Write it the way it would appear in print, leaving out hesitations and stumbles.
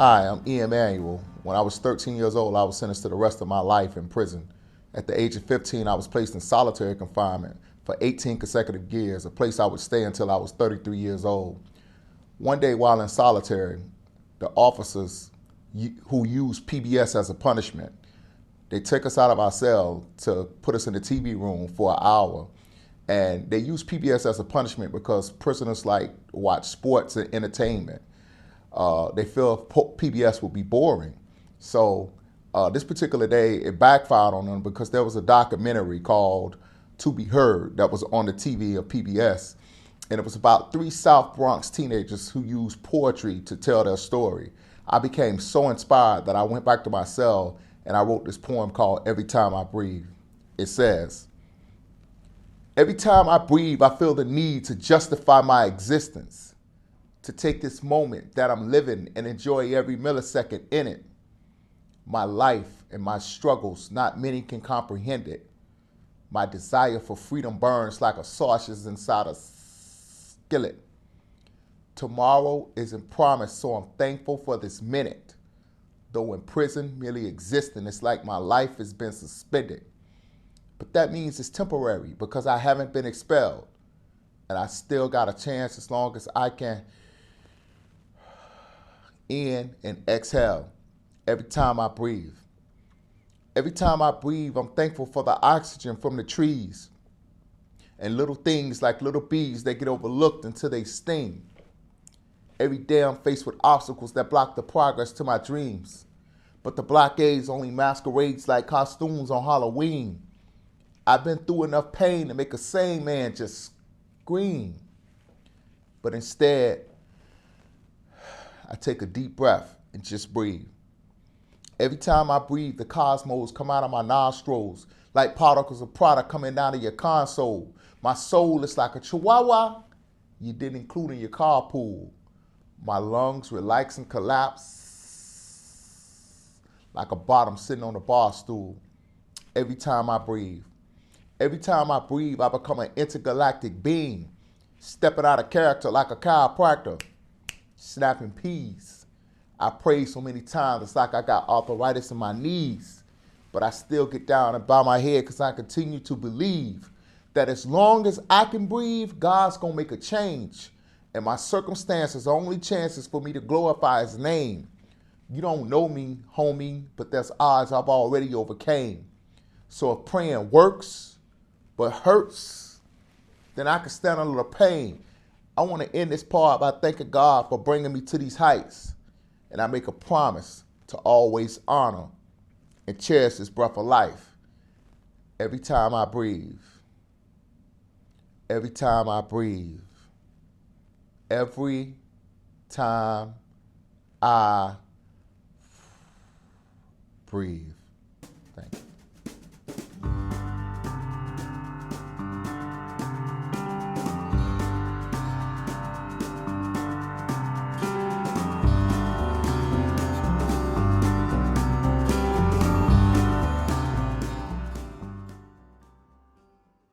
Hi, I'm Ian Manuel. When I was 13 years old, I was sentenced to the rest of my life in prison. At the age of 15, I was placed in solitary confinement for 18 consecutive years, a place I would stay until I was 33 years old. One day while in solitary, the officers who used PBS as a punishment, they took us out of our cell to put us in the TV room for an hour. And they used PBS as a punishment because prisoners like watch sports and entertainment. They feel PBS would be boring. So this particular day, it backfired on them because there was a documentary called To Be Heard that was on the TV of PBS. And it was about 3 South Bronx teenagers who used poetry to tell their story. I became so inspired that I went back to my cell and I wrote this poem called Everytime I Breathe. It says, every time I breathe, I feel the need to justify my existence, to take this moment that I'm living and enjoy every millisecond in it. My life and my struggles, not many can comprehend it. My desire for freedom burns like a sausage inside a skillet. Tomorrow isn't promised, so I'm thankful for this minute. Though in prison, merely existing, it's like my life has been suspended. But that means it's temporary because I haven't been expelled. And I still got a chance as long as I can in and exhale every time I breathe. Every time I breathe, I'm thankful for the oxygen from the trees and little things like little bees that get overlooked until they sting. Every day I'm faced with obstacles that block the progress to my dreams. But the blockades only masquerades like costumes on Halloween. I've been through enough pain to make a sane man just scream. But instead, I take a deep breath and just breathe. Every time I breathe, the cosmos come out of my nostrils like particles of product coming down to your console. My soul is like a chihuahua you didn't include in your carpool. My lungs relax and collapse like a bottom sitting on a bar stool. Every time I breathe. Every time I breathe, I become an intergalactic being, stepping out of character like a chiropractor, snapping peas. I pray so many times, it's like I got arthritis in my knees, but I still get down and bow my head because I continue to believe that as long as I can breathe, God's going to make a change. And my circumstances are only chances for me to glorify his name. You don't know me, homie, but there's odds I've already overcame. So if praying works, but hurts, then I can stand under the pain. I want to end this part by thanking God for bringing me to these heights. And I make a promise to always honor and cherish this breath of life every time I breathe. Every time I breathe. Every time I breathe.